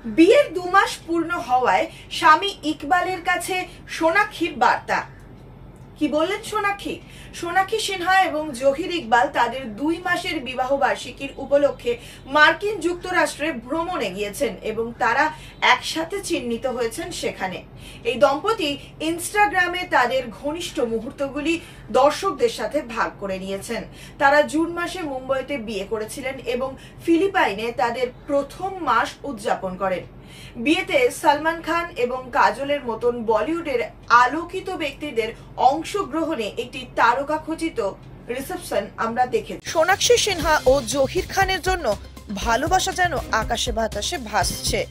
বিয়ের 2 মাস পূর্ণ হওয়ায় স্বামী ইকবালের কাছে সোনাক্ষীর বার্তা। কি বললেন সোনাক্ষী? সোনাক্ষী সিনহা এবং জহির ইকবাল তাদের 2 মাসের বিবাহ বার্ষিকীর উপলক্ষে মার্কিন যুক্তরাষ্ট্রে ভ্রমণে গিয়েছেন এবং তারা একসাথে চিহ্নিত হয়েছেন সেখানে। এই দম্পতি ইনস্টাগ্রামে তাদের ঘনিষ্ঠ মুহূর্তগুলি দর্শকদের সাথে ভাগ করে নিয়েছেন। তারা জুন মাসে মুম্বাইতে বিয়ে করেছিলেন এবং ফিলিপাইনে তাদের প্রথম মাস উদযাপন করেন। বিয়েতে সালমান খান এবং কাজলের মতন বলিউডের আলোকিত ব্যক্তিদের অংশগ্রহণে একটি তারকা খচিত রিসেপশন আমরা দেখেছি। সোনাক্ষী সিনহা ও জহির খানের জন্য ভালোবাসা যেন আকাশে বাতাসে ভাসছে।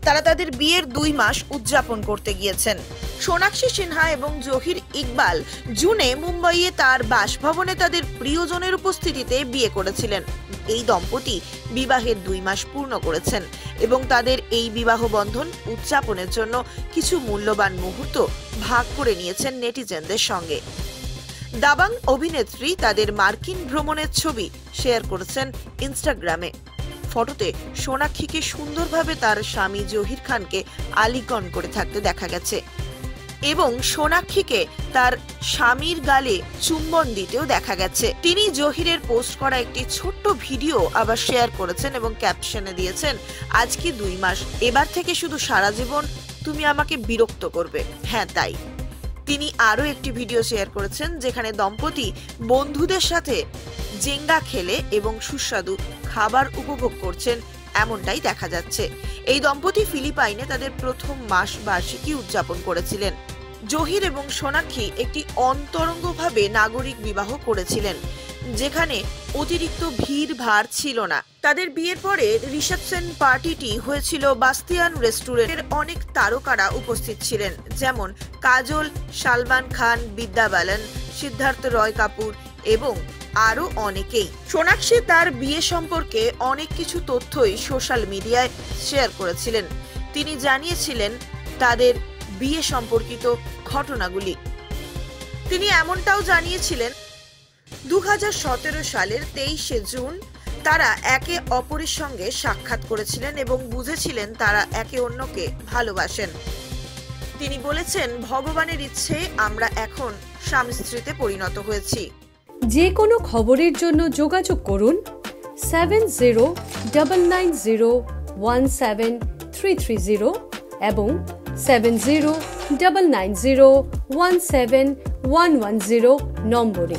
তারা তাদের বিয়ের 2 মাস উদযাপন করতে গিয়েছেন। সোনাক্ষী সিনহা এবং জহির ইকবাল জুনে মুম্বাইয়ে তার বাসভবনে তাদের প্রিয়জনের উপস্থিতিতে বিয়ে করেছিলেন। এই দম্পতি বিবাহের 2 মাস পূর্ণ করেছেন এবং তাদের এই বিবাহ বন্ধন উদযাপনের জন্য কিছু মূল্যবান মুহূর্ত ভাগ করে নিয়েছেন নেটিজেনদের সঙ্গে। দাবাং অভিনেত্রী তাদের মার্কিন ভ্রমণের ছবি শেয়ার করেছেন ইনস্টাগ্রামে। ফটোতে সোনাক্ষীকে সুন্দরভাবে তার স্বামী জহির খানকে আলিঙ্গন করে থাকতে দেখা গেছে এবং সোনাক্ষীকে তার স্বামীর গালে চুম্বন দিতেও দেখা গেছে। তিনি জহিরের পোস্ট করা একটি ছোট্ট ভিডিও আবার শেয়ার করেছেন এবং ক্যাপশনে দিয়েছেন, আজকে 2 মাস, এবার থেকে শুধু সারা জীবন তুমি আমাকে বিরক্ত করবে। হ্যাঁ তাই। তিনি আরো একটি ভিডিও শেয়ার করেছেন যেখানে দম্পতি বন্ধুদের সাথে জেঙ্গা খেলে এবং সুস্বাদু খাবার উপভোগ করছেন, এমনটাই দেখা যাচ্ছে। এই দম্পতি ফিলিপাইনে তাদের প্রথম মাস বার্ষিকী উদযাপন করেছিলেন। জহির এবং সোনাক্ষী একটি অন্তরঙ্গভাবে নাগরিক বিবাহ করেছিলেন যেখানে অতিরিক্ত ভিড় ভাড় ছিল না। তাদের বিয়ের পরে রিসেপশন পার্টিটি হয়েছিল বাস্তিয়ান রেস্টুরেন্টের। অনেক তারকারা উপস্থিত ছিলেন, যেমন কাজল, সালমান খান, বিদ্যা বালান, সিদ্ধার্থ রয় কাপুর এবং আরো অনেকেই। সোনাক্ষী তার বিয়ে সম্পর্কে অনেক কিছু তথ্যই সোশ্যাল মিডিয়ায় শেয়ার করেছিলেন। তিনি জানিয়েছিলেন তাদের বিয়ে সম্পর্কিত ঘটনাগুলি। তিনি এমনটাও জানিয়েছিলেন 2017 সালের 23শে জুন তারা একে অপরের সঙ্গে সাক্ষাৎ করেছিলেন এবং বুঝেছিলেন তারা একে অন্যকে ভালোবাসেন। তিনি বলেছেন, ভগবানের ইচ্ছে আমরা এখন স্বামী স্ত্রীতে পরিণত হয়েছি। যে কোনো খবরের জন্য যোগাযোগ করুন 7099017330 এবং 7099017110 নম্বরে।